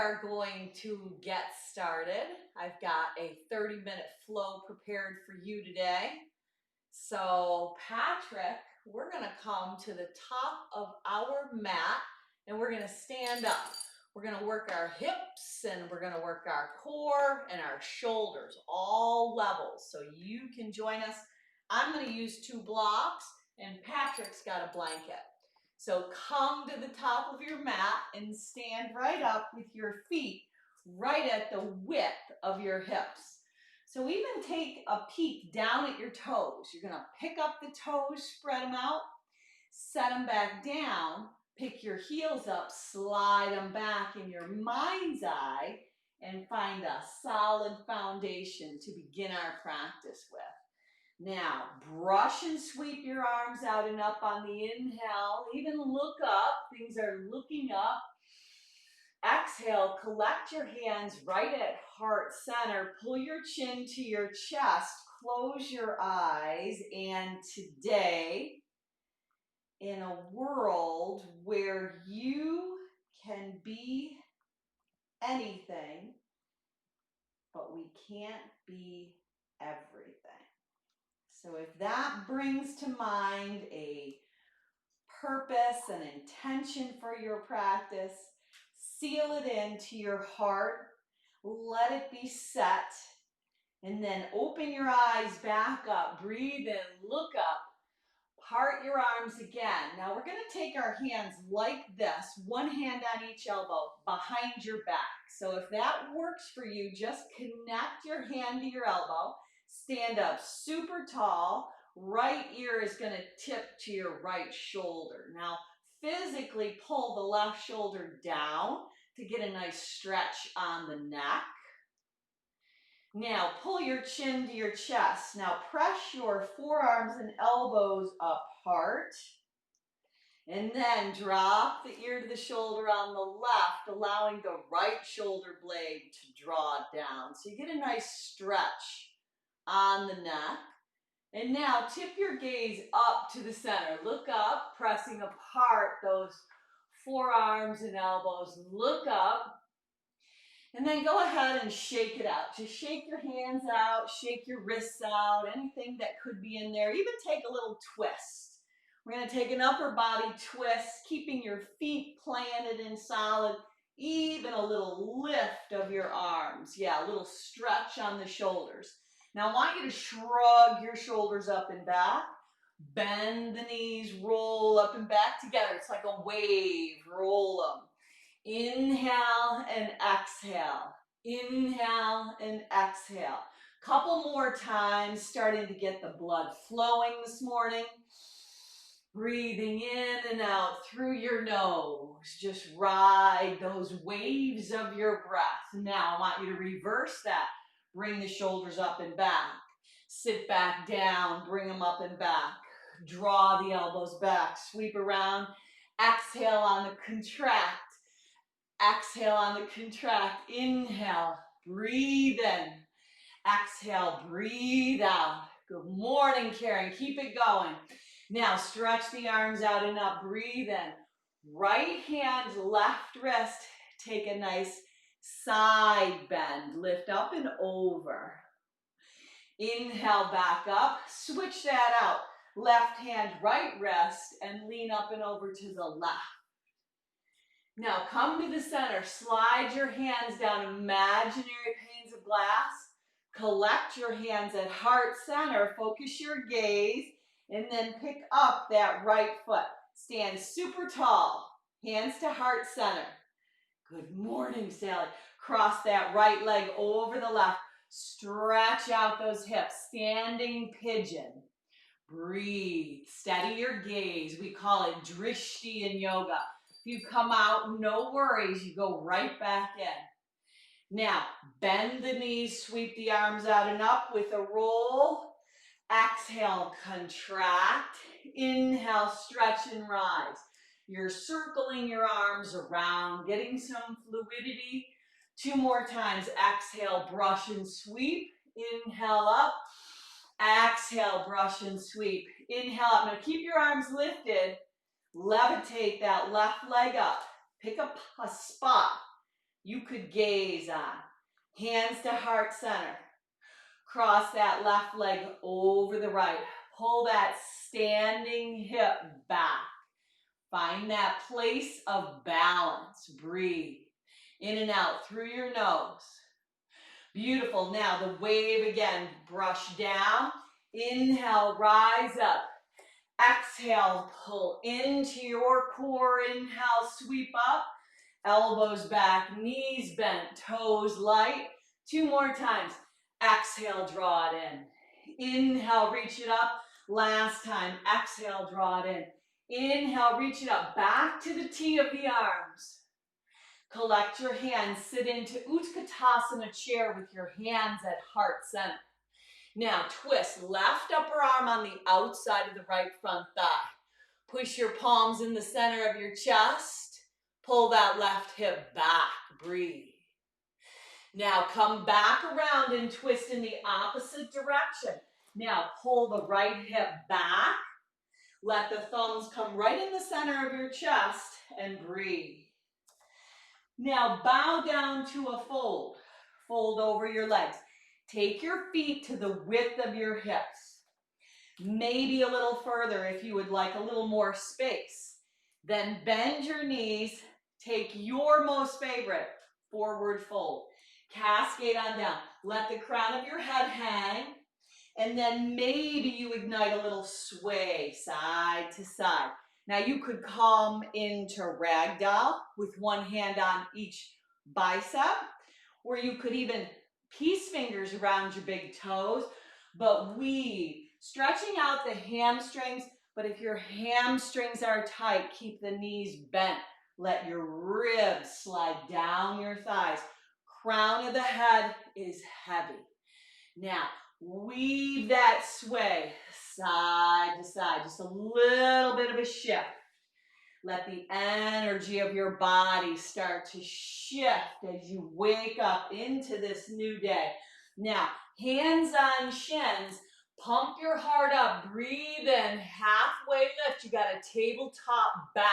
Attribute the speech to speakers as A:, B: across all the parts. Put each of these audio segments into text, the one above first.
A: are going to get started. I've got a 30-minute flow prepared for you today. So Patrick, we're gonna come to the top of our mat and we're gonna stand up. We're gonna work our hips and we're gonna work our core and our shoulders, all levels. So you can join us. I'm gonna use 2 blocks and Patrick's got a blanket. So come to the top of your mat and stand right up with your feet right at the width of your hips. So even take a peek down at your toes. You're gonna pick up the toes, spread them out, set them back down, pick your heels up, slide them back in your mind's eye, and find a solid foundation to begin our practice with. Now, brush and sweep your arms out and up on the inhale. Even look up. Things are looking up. Exhale, collect your hands right at heart center. Pull your chin to your chest. Close your eyes. And today, in a world where you can be anything, but we can't be everything. So if that brings to mind a purpose and intention for your practice, seal it into your heart, let it be set, and then open your eyes back up, breathe in, look up, part your arms again. Now we're going to take our hands like this, one hand on each elbow behind your back. So if that works for you, just connect your hand to your elbow. Stand up super tall. Right ear is going to tip to your right shoulder. Now, physically pull the left shoulder down to get a nice stretch on the neck. Now, pull your chin to your chest. Now, press your forearms and elbows apart. And then drop the ear to the shoulder on the left, allowing the right shoulder blade to draw down. So you get a nice stretch on the neck. And now tip your gaze up to the center. Look up, pressing apart those forearms and elbows. Look up. And then go ahead and shake it out. Just shake your hands out, shake your wrists out, anything that could be in there. Even take a little twist. We're going to take an upper body twist, keeping your feet planted and solid. Even a little lift of your arms. Yeah, a little stretch on the shoulders. Now I want you to shrug your shoulders up and back. Bend the knees, roll up and back together. It's like a wave. Roll them. Inhale and exhale. Inhale and exhale. Couple more times, starting to get the blood flowing this morning. Breathing in and out through your nose. Just ride those waves of your breath. Now I want you to reverse that. Bring the shoulders up and back. Sit back down, bring them up and back. Draw the elbows back, sweep around. Exhale on the contract. Exhale on the contract. Inhale, breathe in. Exhale, breathe out. Good morning, Karen. Keep it going. Now stretch the arms out and up. Breathe in. Right hand, left wrist. Take a nice side bend. Lift up and over. Inhale, back up. Switch that out. Left hand, right wrist, and lean up and over to the left. Now come to the center. Slide your hands down imaginary panes of glass. Collect your hands at heart center. Focus your gaze. And then pick up that right foot. Stand super tall. Hands to heart center. Good morning, Sally. Cross that right leg over the left. Stretch out those hips. Standing pigeon. Breathe. Steady your gaze. We call it drishti in yoga. If you come out, no worries. You go right back in. Now, bend the knees. Sweep the arms out and up with a roll. Exhale, contract. Inhale, stretch and rise. You're circling your arms around, getting some fluidity. 2 more times. Exhale, brush and sweep. Inhale up. Exhale, brush and sweep. Inhale up. Now keep your arms lifted. Levitate that left leg up. Pick up a spot. you could gaze on. Hands to heart center. Cross that left leg over the right. Pull that standing hip back. Find that place of balance. Breathe in and out through your nose. Beautiful. Now the wave again. Brush down. Inhale, rise up. Exhale, pull into your core. Inhale, sweep up. Elbows back, knees bent, toes light. 2 more times. Exhale, draw it in. Inhale, reach it up. Last time. Exhale, draw it in. Inhale, reach it up. Back to the T of the arms. Collect your hands. Sit into Utkatasana chair with your hands at heart center. Now twist left upper arm on the outside of the right front thigh. Push your palms in the center of your chest. Pull that left hip back. Breathe. Now come back around and twist in the opposite direction. Now pull the right hip back. Let the thumbs come right in the center of your chest and breathe. Now bow down to a fold. Fold over your legs. Take your feet to the width of your hips. Maybe a little further if you would like a little more space. Then bend your knees. Take your most favorite forward fold. Cascade on down. Let the crown of your head hang. And then maybe you ignite a little sway side to side. Now you could come into ragdoll with one hand on each bicep, or you could even peace fingers around your big toes, but weave, stretching out the hamstrings. But if your hamstrings are tight, keep the knees bent. Let your ribs slide down your thighs. Crown of the head is heavy. Now, weave that sway side to side, just a little bit of a shift. Let the energy of your body start to shift as you wake up into this new day. Now, hands on shins, pump your heart up, breathe in, halfway lift. You got a tabletop back.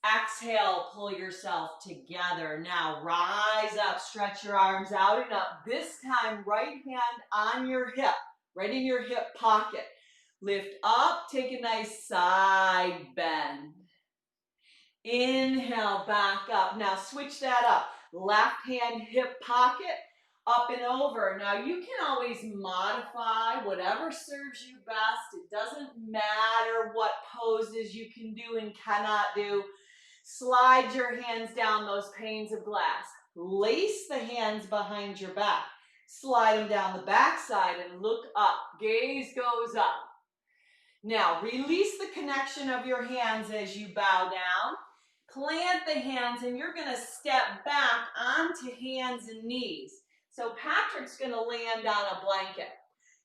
A: Exhale, pull yourself together. Now rise up, stretch your arms out and up. This time, right hand on your hip, right in your hip pocket. Lift up, take a nice side bend. Inhale, back up. Now switch that up. Left hand hip pocket, up and over. Now you can always modify whatever serves you best. It doesn't matter what poses you can do and cannot do. Slide your hands down those panes of glass. Lace the hands behind your back. Slide them down the back side and look up. Gaze goes up. Now release the connection of your hands as you bow down. Plant the hands and you're going to step back onto hands and knees. So Patrick's going to land on a blanket.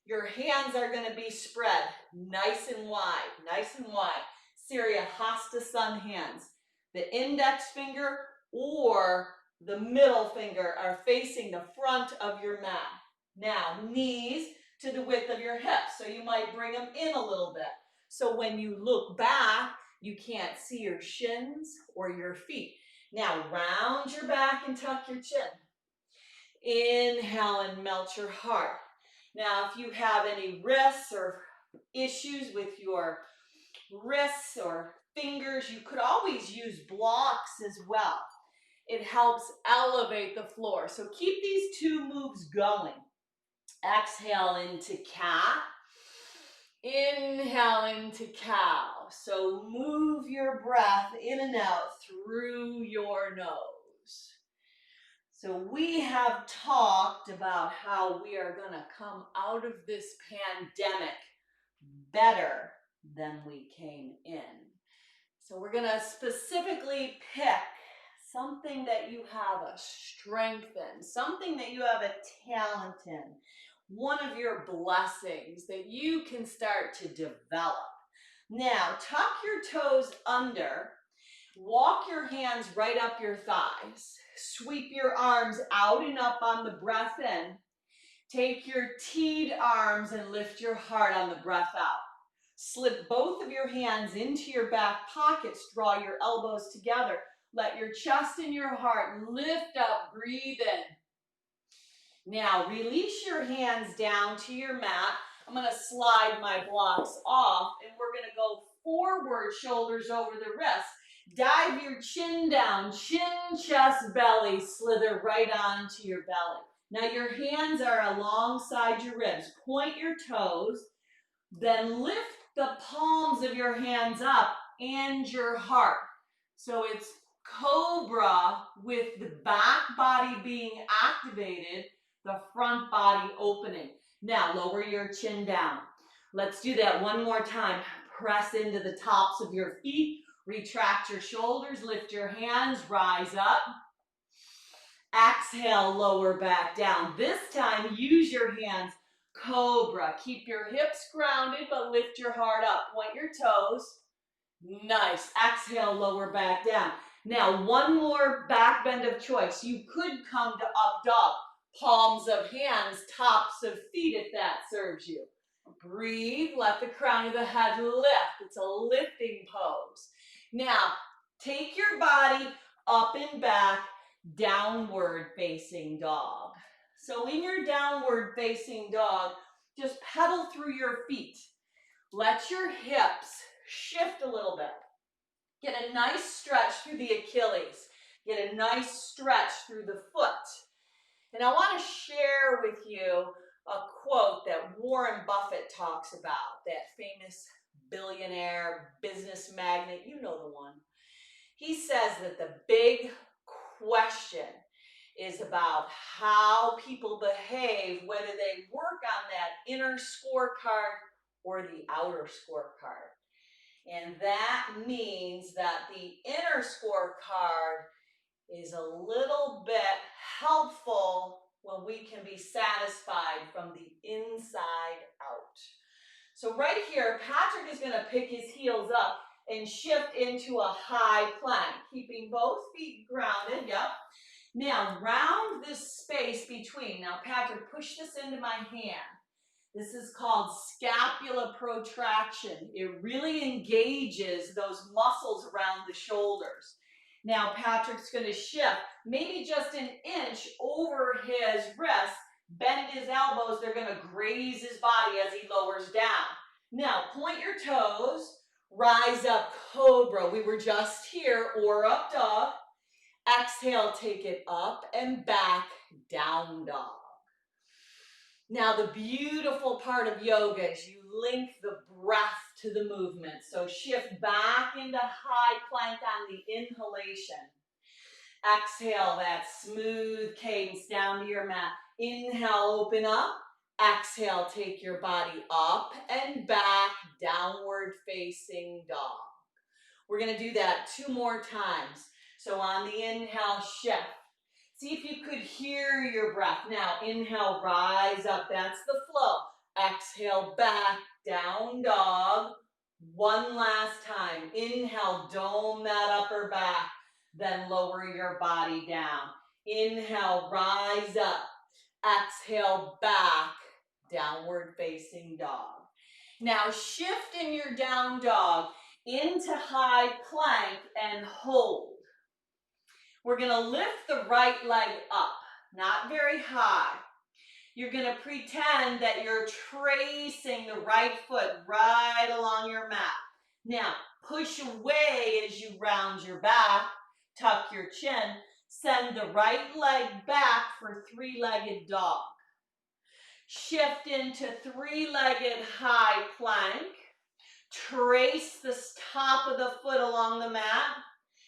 A: Your hands are going to be spread nice and wide, nice and wide. Surya Hasta Sun hands. The index finger or the middle finger are facing the front of your mat. Now, knees to the width of your hips, so you might bring them in a little bit. So when you look back, you can't see your shins or your feet. Now, round your back and tuck your chin. Inhale and melt your heart. Now, if you have any risks or issues with your wrists or fingers, you could always use blocks as well. It helps elevate the floor. So keep these 2 moves going. Exhale into cat. Inhale into cow. So move your breath in and out through your nose. So we have talked about how we are going to come out of this pandemic better than we came in. So we're going to specifically pick something that you have a strength in, something that you have a talent in, one of your blessings that you can start to develop. Now, tuck your toes under, walk your hands right up your thighs, sweep your arms out and up on the breath in, take your teed arms and lift your heart on the breath out. Slip both of your hands into your back pockets, draw your elbows together, Let your chest and your heart lift up, breathe in. Now, release your hands down to your mat. I'm going to slide my blocks off, and we're going to go forward, shoulders over the wrists. Dive your chin down, chin, chest, belly, slither right onto your belly. Now your hands are alongside your ribs. Point your toes, then lift the palms of your hands up and your heart. So it's cobra with the back body being activated, the front body opening. Now lower your chin down. Let's do that one more time. Press into the tops of your feet. Retract your shoulders, lift your hands, rise up. Exhale, lower back down. This time, use your hands, cobra. Keep your hips grounded, but lift your heart up. Point your toes. Nice. Exhale, lower back down. Now, one more back bend of choice. You could come to up dog. Palms of hands, tops of feet if that serves you. Breathe, let the crown of the head lift. It's a lifting pose. Now, take your body up and back, downward facing dog. So in your downward facing dog, just pedal through your feet. Let your hips shift a little bit. Get a nice stretch through the Achilles. Get a nice stretch through the foot. And I want to share with you a quote that Warren Buffett talks about, that famous billionaire, business magnate, you know the one. He says that the big question is about how people behave, whether they work on that inner scorecard or the outer scorecard. And that means that the inner scorecard is a little bit helpful when we can be satisfied from the inside out. So right here, Patrick is going to pick his heels up and shift into a high plank, keeping both feet grounded. Yep. Now, round this space between. Now, Patrick, push this into my hand. This is called scapula protraction. It really engages those muscles around the shoulders. Now, Patrick's going to shift maybe just an inch over his wrist, bend his elbows. They're going to graze his body as he lowers down. Now, point your toes, rise up, cobra. We were just here, or up dog. Exhale, take it up and back, down dog. Now, the beautiful part of yoga is you link the breath to the movement. So shift back into high plank on the inhalation. Exhale, that smooth cadence down to your mat. Inhale, open up. Exhale, take your body up and back, downward facing dog. We're going to do that 2 more times. So on the inhale, shift. See if you could hear your breath. Now, inhale, rise up. That's the flow. Exhale, back, down dog. One last time. Inhale, dome that upper back. Then lower your body down. Inhale, rise up. Exhale, back, downward facing dog. Now, shift in your down dog into high plank and hold. We're going to lift the right leg up, not very high. You're going to pretend that you're tracing the right foot right along your mat. Now, push away as you round your back, tuck your chin, send the right leg back for 3-legged dog. Shift into 3-legged high plank. Trace the top of the foot along the mat.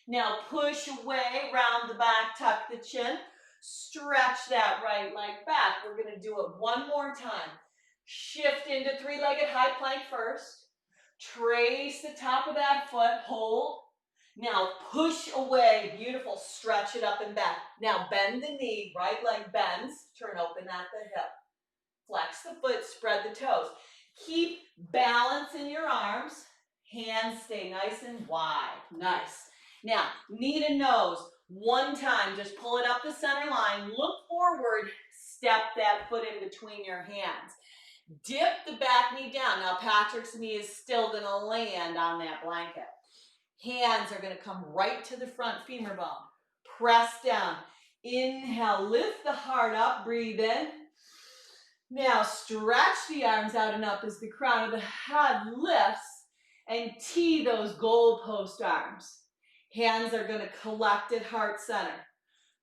A: Now push away, round the back, tuck the chin. Stretch that right leg back. We're going to do it one more time. Shift into 3-legged high plank first. Trace the top of that foot. Hold. Now push away. Beautiful. Stretch it up and back. Now bend the knee. Right leg bends. Turn open at the hip. Flex the foot. Spread the toes. Keep balance in your arms. Hands stay nice and wide. Nice. Now, knee to nose. One time, just pull it up the center line. Look forward. Step that foot in between your hands. Dip the back knee down. Now, Patrick's knee is still going to land on that blanket. Hands are going to come right to the front femur bone. Press down. Inhale, lift the heart up, breathe in. Now stretch the arms out and up as the crown of the head lifts, and tee those goalpost arms. Hands are going to collect at heart center.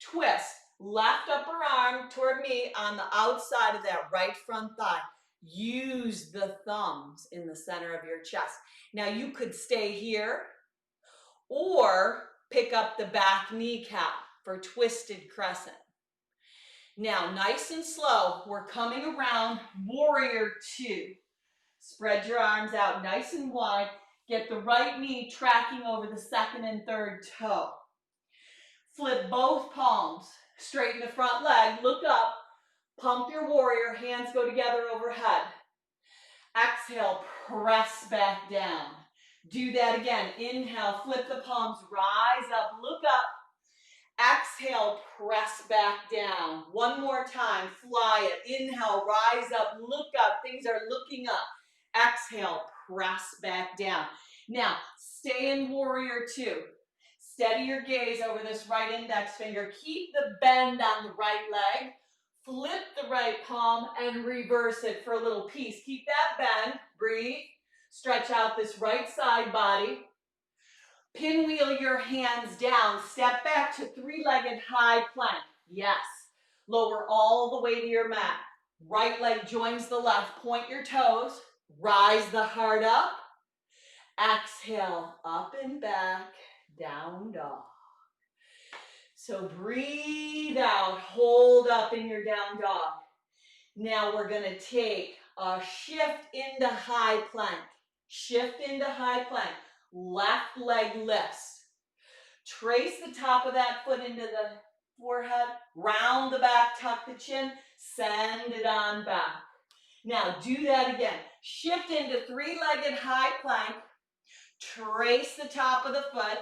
A: Twist, left upper arm toward me on the outside of that right front thigh. Use the thumbs in the center of your chest. Now you could stay here or pick up the back kneecap for twisted crescent. Now, nice and slow, we're coming around warrior two. Spread your arms out nice and wide. Get the right knee tracking over the second and third toe. Flip both palms. Straighten the front leg. Look up. Pump your warrior. Hands go together overhead. Exhale, press back down. Do that again. Inhale, flip the palms, rise up, look up. Exhale, press back down. One more time, fly it. Inhale, rise up, look up. Things are looking up. Exhale, press back down. Now, stay in warrior two. Steady your gaze over this right index finger. Keep the bend on the right leg. Flip the right palm and reverse it for a little piece. Keep that bend. Breathe. Stretch out this right side body. Pinwheel your hands down. Step back to three-legged high plank. Yes. Lower all the way to your mat. Right leg joins the left. Point your toes. Rise the heart up. Exhale, up and back, down dog. So breathe out, hold up in your down dog. Now we're going to take a shift into high plank. Shift into high plank. Left leg lifts. Trace the top of that foot into the forehead. Round the back, tuck the chin. Send it on back. Now do that again. Shift into three-legged high plank. Trace the top of the foot.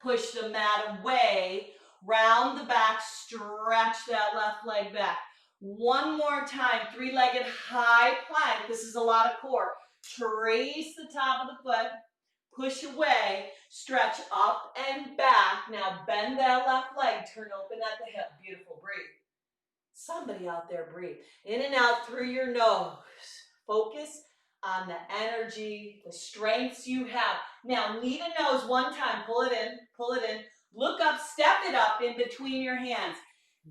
A: Push the mat away. Round the back. Stretch that left leg back. One more time. Three-legged high plank. This is a lot of core. Trace the top of the foot. Push away. Stretch up and back. Now bend that left leg. Turn open at the hip. Beautiful. Breathe. Somebody out there breathe. In and out through your nose. Focus on the energy, the strengths you have. Now, knee to nose one time. Pull it in, pull it in. Look up, step it up in between your hands.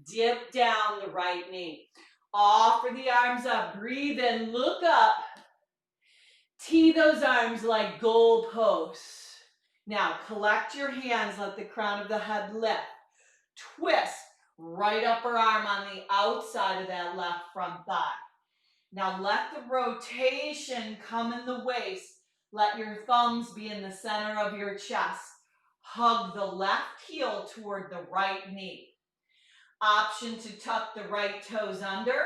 A: Dip down the right knee. Offer the arms up. Breathe in, look up. Tee those arms like goalposts. Now, collect your hands. Let the crown of the head lift. Twist. Right upper arm on the outside of that left front thigh. Now let the rotation come in the waist. Let your thumbs be in the center of your chest. Hug the left heel toward the right knee. Option to tuck the right toes under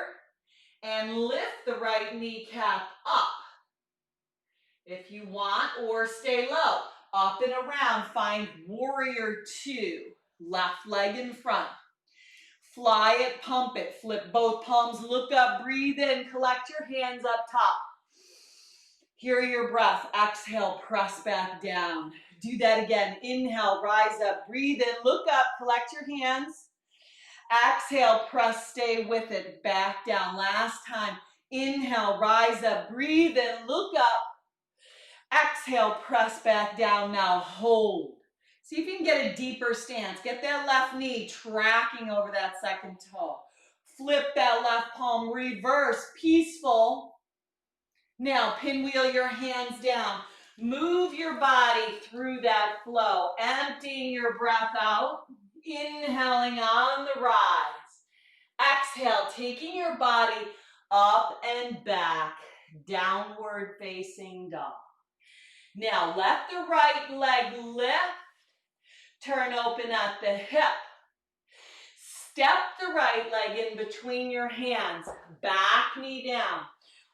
A: and lift the right kneecap up if you want, or stay low. Up and around, find warrior two. Left leg in front. Fly it, pump it, flip both palms, look up, breathe in, collect your hands up top. Hear your breath. Exhale, press back down. Do that again. Inhale, rise up, breathe in, look up, collect your hands. Exhale, press, stay with it, back down. Last time. Inhale, rise up, breathe in, look up. Exhale, press back down. Now hold. See if you can get a deeper stance. Get that left knee tracking over that second toe. Flip that left palm, reverse, peaceful. Now pinwheel your hands down. Move your body through that flow. Emptying your breath out. Inhaling on the rise. Exhale, taking your body up and back. Downward facing dog. Now let the right leg lift. Turn open at the hip. Step the right leg in between your hands. Back knee down.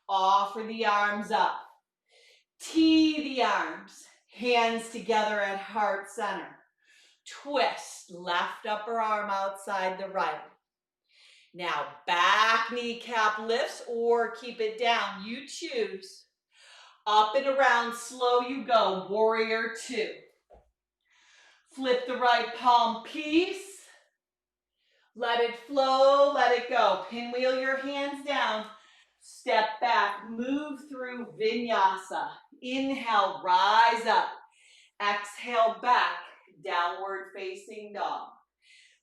A: Offer the arms up. Tee the arms. Hands together at heart center. Twist. Left upper arm outside the right. Now back kneecap lifts or keep it down. You choose. Up and around, slow you go. Warrior two. Flip the right palm, peace. Let it flow, let it go. Pinwheel your hands down. Step back, move through Vinyasa. Inhale, rise up. Exhale, back, downward facing dog.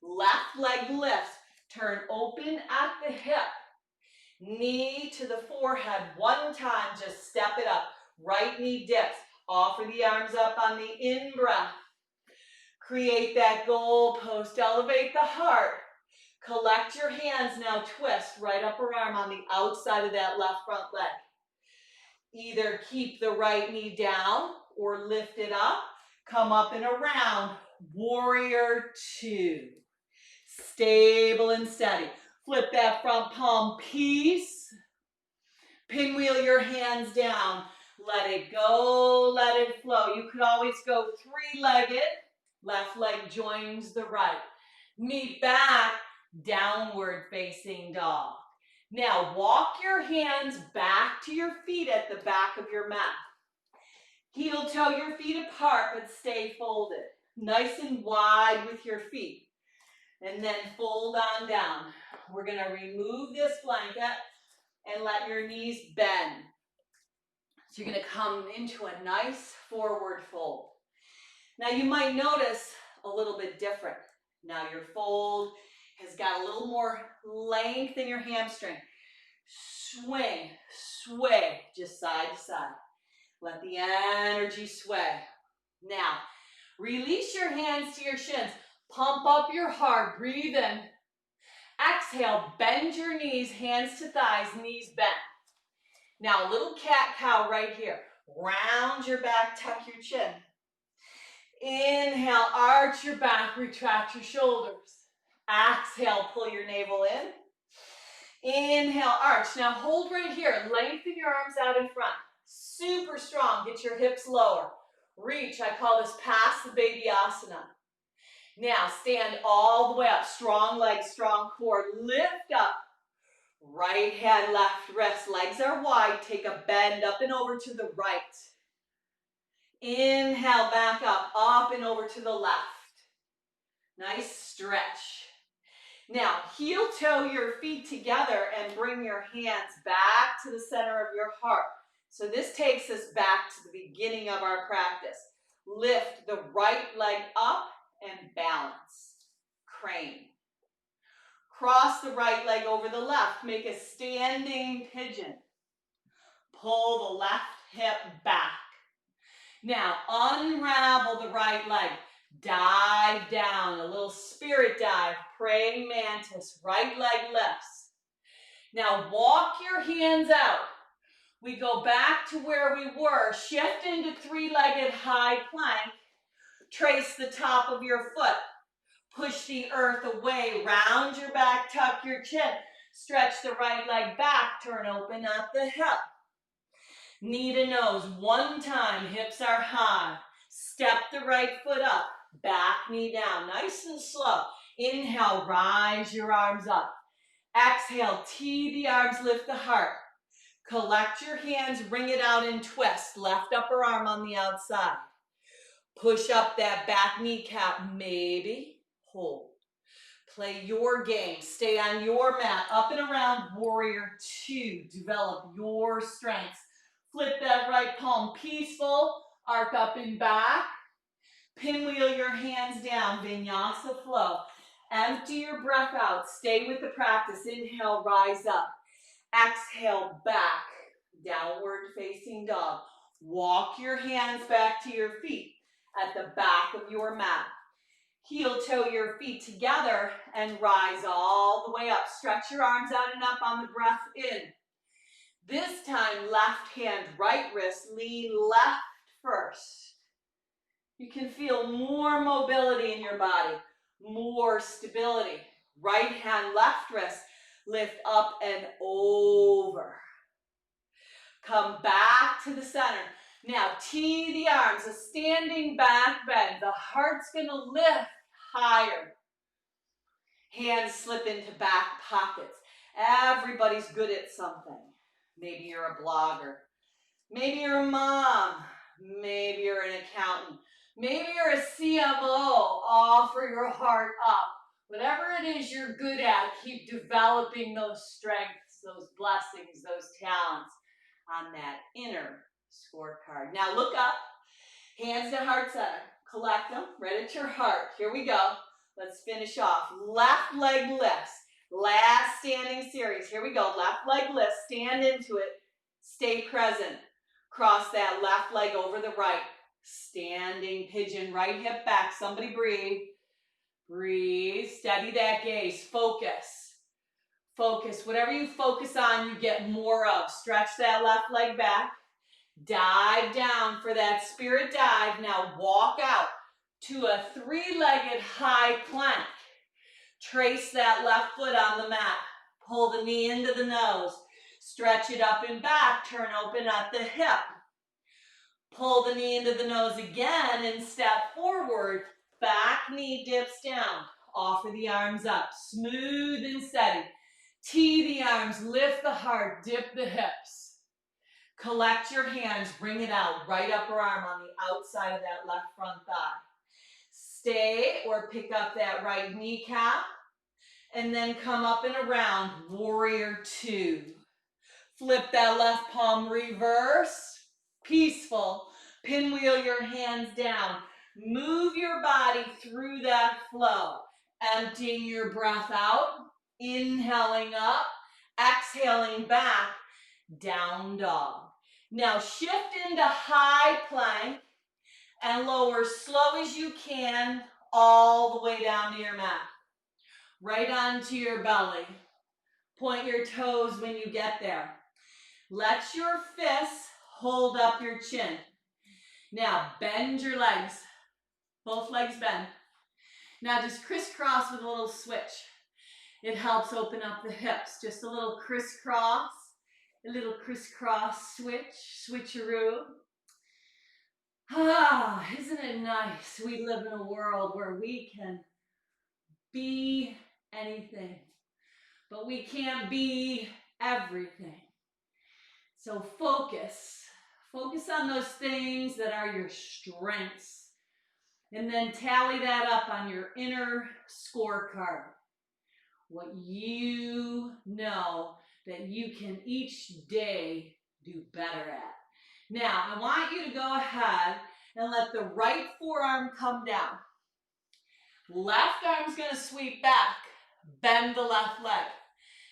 A: Left leg lifts, turn open at the hip. Knee to the forehead, one time, just step it up. Right knee dips, offer the arms up on the in-breath. Create that goal post, elevate the heart. Collect your hands, now twist, right upper arm on the outside of that left front leg. Either keep the right knee down or lift it up. Come up and around, warrior two. Stable and steady. Flip that front palm, peace. Pinwheel your hands down. Let it go, let it flow. You could always go three-legged. Left leg joins the right. Knee back, downward facing dog. Now walk your hands back to your feet at the back of your mat. Heel toe your feet apart, but stay folded. Nice and wide with your feet. And then fold on down. We're going to remove this blanket and let your knees bend. So you're going to come into a nice forward fold. Now you might notice a little bit different. Now your fold has got a little more length in your hamstring. Swing, sway, just side to side. Let the energy sway. Now, release your hands to your shins. Pump up your heart, breathe in. Exhale, bend your knees, hands to thighs, knees bent. Now, a little cat-cow right here. Round your back, tuck your chin. Inhale, arch your back, retract your shoulders. Exhale, pull your navel in. Inhale, arch. Now hold right here. Lengthen your arms out in front. Super strong. Get your hips lower. Reach. I call this pass the baby asana. Now stand all the way up. Strong legs, strong core. Lift up. Right hand, left wrist. Legs are wide. Take a bend up and over to the right. Inhale, back up and over to the left. Nice stretch. Now, heel toe your feet together and bring your hands back to the center of your heart. So this takes us back to the beginning of our practice. Lift the right leg up and balance. Crane. Cross the right leg over the left. Make a standing pigeon. Pull the left hip back. Now, unravel the right leg. Dive down, a little spirit dive, praying mantis, right leg lifts. Now walk your hands out. We go back to where we were, shift into three-legged high plank, trace the top of your foot, push the earth away, round your back, tuck your chin, stretch the right leg back, turn open at the hip. Knee to nose, one time, hips are high. Step the right foot up. Back knee down, nice and slow. Inhale, rise your arms up. Exhale, tee the arms, lift the heart. Collect your hands, wring it out and twist. Left upper arm on the outside. Push up that back kneecap, maybe. Hold. Play your game. Stay on your mat. Up and around, warrior two. Develop your strengths. Flip that right palm, peaceful. Arc up and back. Pinwheel your hands down, Vinyasa flow. Empty your breath out. Stay with the practice. Inhale, rise up. Exhale, back. Downward facing dog. Walk your hands back to your feet at the back of your mat. Heel toe your feet together and rise all the way up. Stretch your arms out and up on the breath in. This time, left hand, right wrist, lean left first. You can feel more mobility in your body, more stability. Right hand, left wrist, lift up and over. Come back to the center. Now tee the arms, a standing back bend. The heart's gonna lift higher. Hands slip into back pockets. Everybody's good at something. Maybe you're a blogger. Maybe you're a mom. Maybe you're an accountant. Maybe you're a CMO, offer your heart up. Whatever it is you're good at, keep developing those strengths, those blessings, those talents on that inner scorecard. Now look up, hands to heart center. Collect them right at your heart. Here we go. Let's finish off. Left leg lifts. Last standing series. Here we go. Left leg lifts. Stand into it. Stay present. Cross that left leg over the right. Standing pigeon. Right hip back. Somebody breathe. Breathe. Steady that gaze. Focus. Focus. Whatever you focus on, you get more of. Stretch that left leg back. Dive down for that spirit dive. Now walk out to a three-legged high plank. Trace that left foot on the mat. Pull the knee into the nose. Stretch it up and back. Turn open at the hip. Pull the knee into the nose again and step forward. Back knee dips down. Offer the arms up. Smooth and steady. Tee the arms. Lift the heart. Dip the hips. Collect your hands, bring it out, right upper arm on the outside of that left front thigh. Stay or pick up that right kneecap, and then come up and around, warrior two. Flip that left palm, reverse, peaceful. Pinwheel your hands down. Move your body through that flow. Emptying your breath out, inhaling up, exhaling back, down dog. Now shift into high plank and lower slow as you can all the way down to your mat. Right onto your belly. Point your toes when you get there. Let your fists hold up your chin. Now bend your legs. Both legs bend. Now just crisscross with a little switch. It helps open up the hips. Just a little crisscross. A little crisscross switch, switcheroo. Ah, isn't it nice? We live in a world where we can be anything, but we can't be everything. So focus. Focus on those things that are your strengths. And then tally that up on your inner scorecard. What you know that you can each day do better at. Now, I want you to go ahead and let the right forearm come down. Left arm's going to sweep back. Bend the left leg.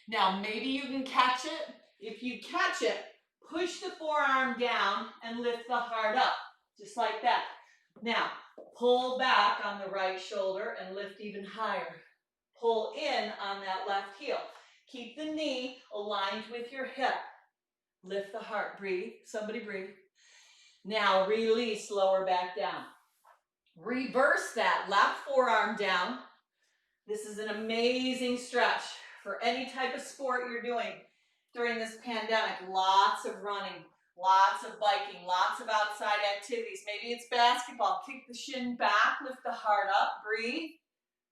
A: Now, maybe you can catch it. If you catch it, push the forearm down and lift the heart up, just like that. Now, pull back on the right shoulder and lift even higher. Pull in on that left heel. Keep the knee aligned with your hip. Lift the heart. Breathe. Somebody breathe. Now release, lower back down. Reverse that left forearm down. This is an amazing stretch for any type of sport you're doing during this pandemic. Lots of running, lots of biking, lots of outside activities. Maybe it's basketball. Kick the shin back, lift the heart up. Breathe,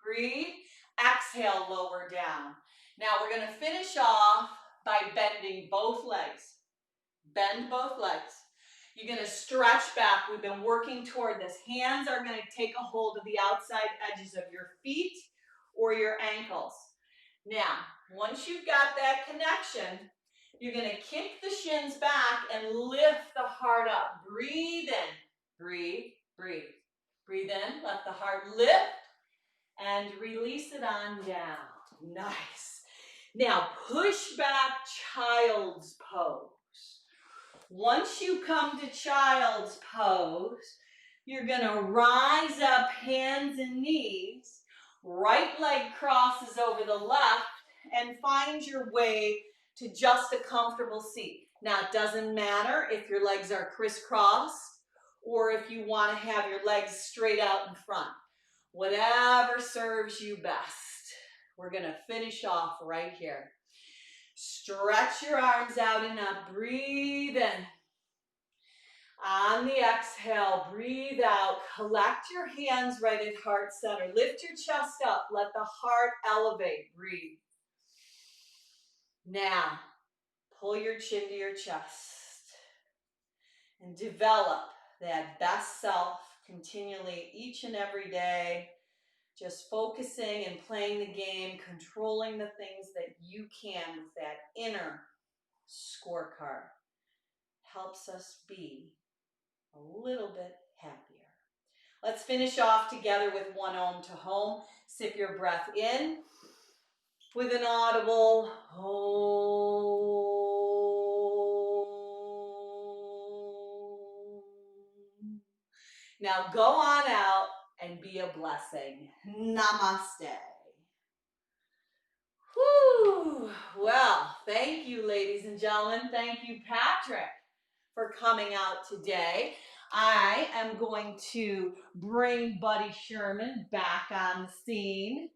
A: breathe. Exhale, lower down. Now we're going to finish off by bending both legs. Bend both legs. You're going to stretch back. We've been working toward this. Hands are going to take a hold of the outside edges of your feet or your ankles. Now, once you've got that connection, you're going to kick the shins back and lift the heart up. Breathe in. Breathe, breathe. Breathe in. Let the heart lift and release it on down. Nice. Now, push back child's pose. Once you come to child's pose, you're going to rise up, hands and knees. Right leg crosses over the left and find your way to just a comfortable seat. Now, it doesn't matter if your legs are crisscrossed or if you want to have your legs straight out in front. Whatever serves you best. We're going to finish off right here. Stretch your arms out and up. Breathe in. On the exhale, breathe out. Collect your hands right at heart center. Lift your chest up. Let the heart elevate. Breathe. Now, pull your chin to your chest and develop that best self continually each and every day, just focusing and playing the game, controlling the things that you can with that inner scorecard, helps us be a little bit happier. Let's finish off together with one Om to home. Sip your breath in with an audible Om. Now go on out and be a blessing. Namaste. Whew. Well, thank you, ladies and gentlemen. Thank you, Patrick, for coming out today. I am going to bring Buddy Sherman back on the scene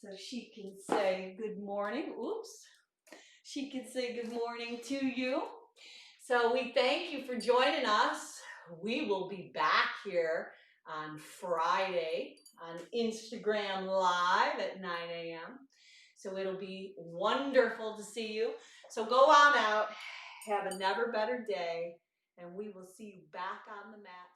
A: so she can say good morning. Oops. She can say good morning to you. So we thank you for joining us. We will be back here on Friday on Instagram Live at 9 a.m. So it'll be wonderful to see you. So go on out, have a never better day, and we will see you back on the mat